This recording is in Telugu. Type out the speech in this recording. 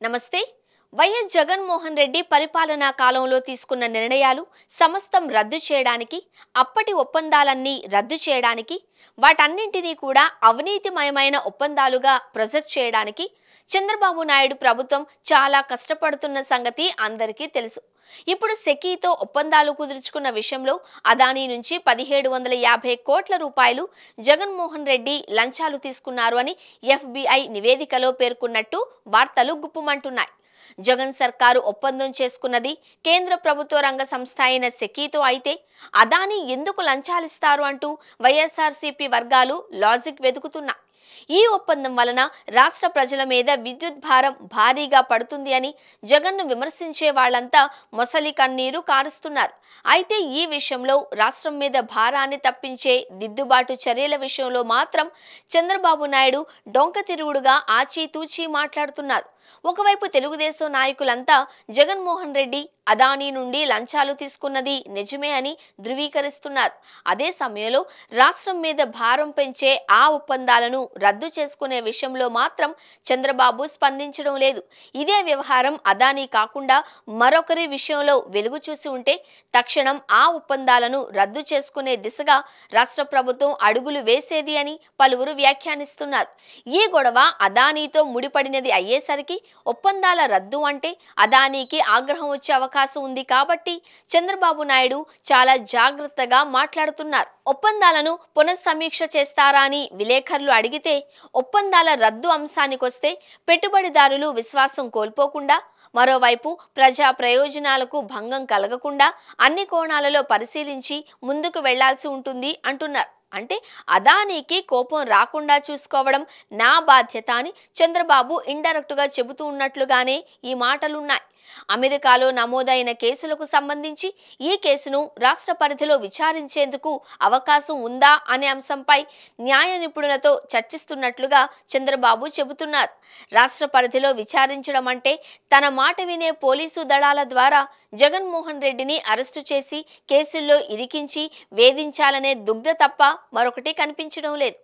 నమస్తే. వైఎస్ జగన్మోహన్ రెడ్డి పరిపాలనా కాలంలో తీసుకున్న నిర్ణయాలు సమస్తం రద్దు చేయడానికి, అప్పటి ఒప్పందాలన్నీ రద్దు చేయడానికి, వాటన్నింటినీ కూడా అవినీతిమయమైన ఒప్పందాలుగా ప్రొజెక్ట్ చేయడానికి చంద్రబాబు నాయుడు ప్రభుత్వం చాలా కష్టపడుతున్న సంగతి అందరికీ తెలుసు. ఇప్పుడు సెకీతో ఒప్పందాలు కుదుర్చుకున్న విషయంలో అదానీ నుంచి 1750 కోట్ల రూపాయలు జగన్మోహన్ రెడ్డి లంచాలు తీసుకున్నారు అని FBI నివేదికలో పేర్కొన్నట్టు వార్తలు గుప్పుమంటున్నాయి. జగన్ సర్కారు ఒప్పందం చేసుకున్నది కేంద్ర ప్రభుత్వ రంగ సంస్థ అయిన సెకీతో అయితే అదానీ ఎందుకు లంచాలిస్తారు అంటూ వైఎస్ఆర్సీపీ వర్గాలు లాజిక్ వెతుకుతున్నాయి. ఈ ఒప్పందం వలన రాష్ట్ర ప్రజల మీద విద్యుత్ భారం భారీగా పడుతుంది అని జగన్ను విమర్శించే వాళ్లంతా మొసలి కన్నీరు కారుస్తున్నారు. అయితే ఈ విషయంలో రాష్ట్రం మీద భారాన్ని తప్పించే దిద్దుబాటు చర్యల విషయంలో మాత్రం చంద్రబాబు నాయుడు డొంక తిరుగుడుగా ఆచితూచి మాట్లాడుతున్నారు. ఒకవైపు తెలుగుదేశం నాయకులంతా జగన్మోహన్ రెడ్డి అదానీ నుండి లంచాలు తీసుకున్నది నిజమే అని ధృవీకరిస్తున్నారు. అదే సమయంలో రాష్ట్రం మీద భారం పెంచే ఆ ఒప్పందాలను రద్దు చేసుకునే విషయంలో మాత్రం చంద్రబాబు స్పందించడం లేదు. ఇదే వ్యవహారం అదానీ కాకుండా మరొకరి విషయంలో వెలుగు చూసి ఉంటే తక్షణం ఆ ఒప్పందాలను రద్దు చేసుకునే దిశగా రాష్ట్ర ప్రభుత్వం అడుగులు వేసేది అని పలువురు వ్యాఖ్యానిస్తున్నారు. ఈ గొడవ అదానీతో ముడిపడినది అయ్యేసరికి ఒప్పందాల రద్దు అంటే అదానీకి ఆగ్రహం వచ్చే అవకాశం ఉంది కాబట్టి చంద్రబాబు నాయుడు చాలా జాగ్రత్తగా మాట్లాడుతున్నారు. ఒప్పందాలను పునఃసమీక్ష చేస్తారా అని విలేకరులు అడిగితే ఒప్పందాల రద్దు అంశానికొస్తే పెట్టుబడిదారులు విశ్వాసం కోల్పోకుండా, మరోవైపు ప్రజా ప్రయోజనాలకు భంగం కలగకుండా అన్ని కోణాలలో పరిశీలించి ముందుకు వెళ్లాల్సి ఉంటుంది అంటున్నారు. అంటే అదానీకి కోపం రాకుండా చూసుకోవడం నా బాధ్యత అని చంద్రబాబు ఇండైరెక్టుగా చెబుతూ ఉన్నట్లుగానే ఈ మాటలున్నాయి. అమెరికాలో నమోదైన కేసులకు సంబంధించి ఈ కేసును రాష్ట్ర పరిధిలో విచారించేందుకు అవకాశం ఉందా అనే అంశంపై న్యాయ నిపుణులతో చర్చిస్తున్నట్లుగా చంద్రబాబు చెబుతున్నారు. రాష్ట్ర పరిధిలో విచారించడం అంటే తన మాట వినే పోలీసు దళాల ద్వారా జగన్మోహన్ రెడ్డిని అరెస్టు చేసి కేసుల్లో ఇరికించి వేధించాలనే దుగ్ధ తప్ప మరొకటి కనిపించడం లేదు.